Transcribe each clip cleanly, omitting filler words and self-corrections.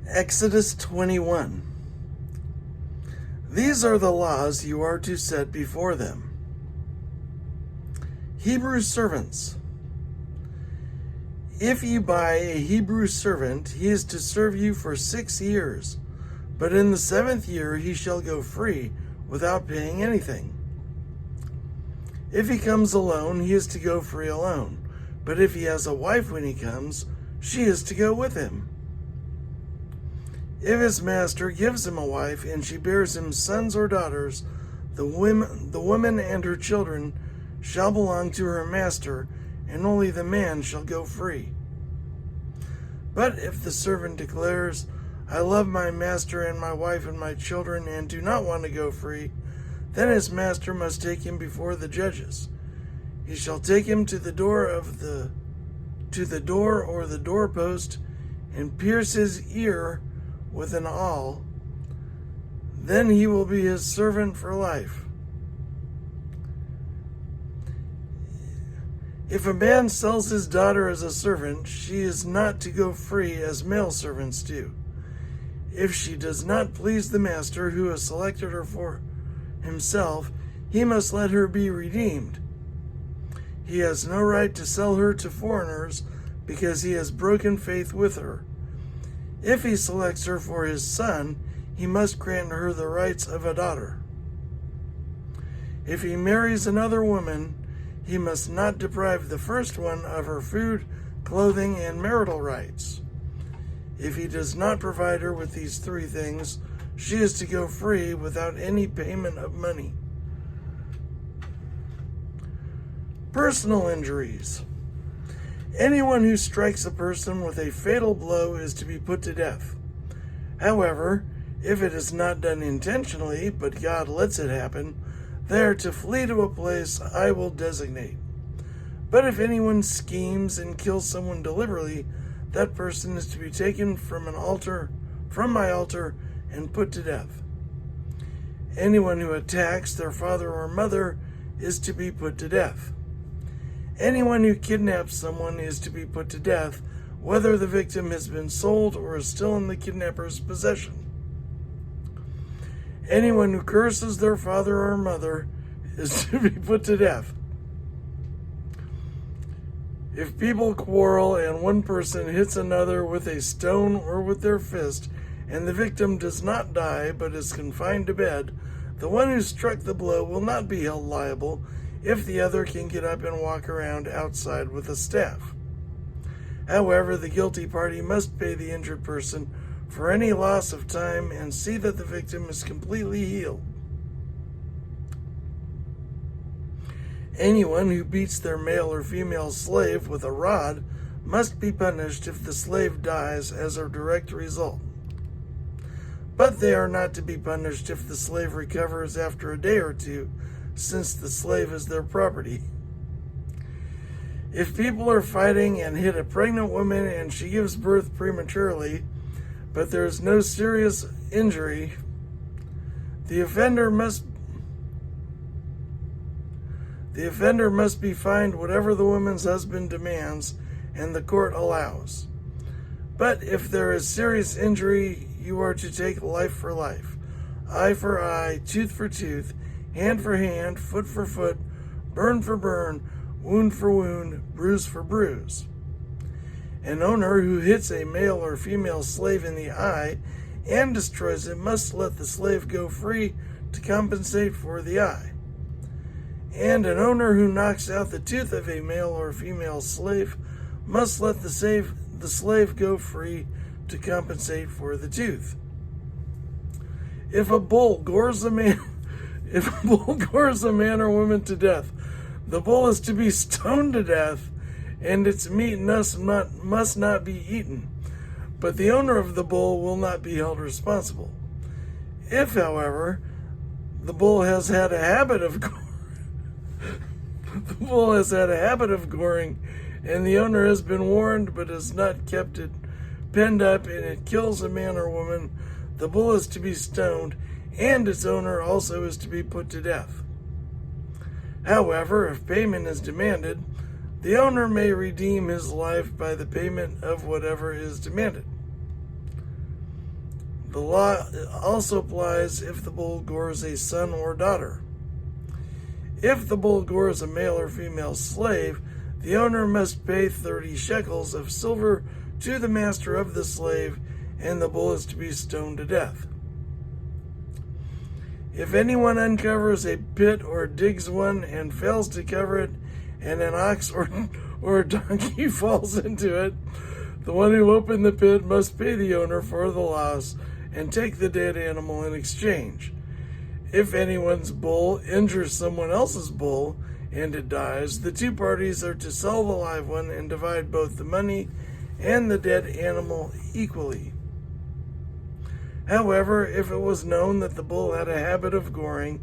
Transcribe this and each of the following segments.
Exodus 21. These are the laws you are to set before them. Hebrew servants. If you buy a Hebrew servant, he is to serve you for 6 years, but in the 7th year he shall go free without paying anything. If he comes alone, he is to go free alone, but if he has a wife when he comes, she is to go with him. If his master gives him a wife and she bears him sons or daughters, the woman and her children shall belong to her master, and only the man shall go free. But if the servant declares, I love my master and my wife and my children and do not want to go free, then his master must take him before the judges. He shall take him to the door or the doorpost and pierce his ear with an awl. Then he will be his servant for life. If a man sells his daughter as a servant, she is not to go free as male servants do. If she does not please the master who has selected her for himself, he must let her be redeemed. He has no right to sell her to foreigners because he has broken faith with her. If he selects her for his son, he must grant her the rights of a daughter. If he marries another woman, he must not deprive the first one of her food, clothing, and marital rights. If he does not provide her with these 3 things, she is to go free without any payment of money. Personal injuries. Anyone who strikes a person with a fatal blow is to be put to death. However, if it is not done intentionally, but God lets it happen, they are to flee to a place I will designate. But if anyone schemes and kills someone deliberately, that person is to be taken from my altar and put to death. Anyone who attacks their father or mother is to be put to death. Anyone who kidnaps someone is to be put to death, whether the victim has been sold or is still in the kidnapper's possession. Anyone who curses their father or mother is to be put to death. If people quarrel and one person hits another with a stone or with their fist, and the victim does not die but is confined to bed, the one who struck the blow will not be held liable if the other can get up and walk around outside with a staff. However, the guilty party must pay the injured person for any loss of time and see that the victim is completely healed. Anyone who beats their male or female slave with a rod must be punished if the slave dies as a direct result. But they are not to be punished if the slave recovers after a day or 2, since the slave is their property. If people are fighting and hit a pregnant woman and she gives birth prematurely, but there is no serious injury, the offender must be fined whatever the woman's husband demands and the court allows. But if there is serious injury, you are to take life for life, eye for eye, tooth for tooth, hand for hand, foot for foot, burn for burn, wound for wound, bruise for bruise. An owner who hits a male or female slave in the eye and destroys it must let the slave go free to compensate for the eye. And an owner who knocks out the tooth of a male or female slave must let the slave go free to compensate for the tooth. If a bull gores a man or woman to death, the bull is to be stoned to death, and its meat must not be eaten, but the owner of the bull will not be held responsible. If, however, the bull has had a habit of goring, and the owner has been warned but has not kept it penned up, and it kills a man or woman, the bull is to be stoned, and its owner also is to be put to death. However, if payment is demanded, the owner may redeem his life by the payment of whatever is demanded. The law also applies if the bull gores a son or daughter. If the bull gores a male or female slave, the owner must pay 30 shekels of silver to the master of the slave, and the bull is to be stoned to death. If anyone uncovers a pit or digs one and fails to cover it, and an ox or a donkey falls into it, the one who opened the pit must pay the owner for the loss and take the dead animal in exchange. If anyone's bull injures someone else's bull and it dies, the two parties are to sell the live one and divide both the money and the dead animal equally. However, if it was known that the bull had a habit of goring,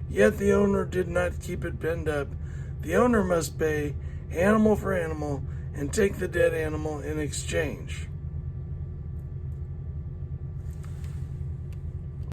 yet the owner did not keep it penned up, the owner must pay animal for animal and take the dead animal in exchange.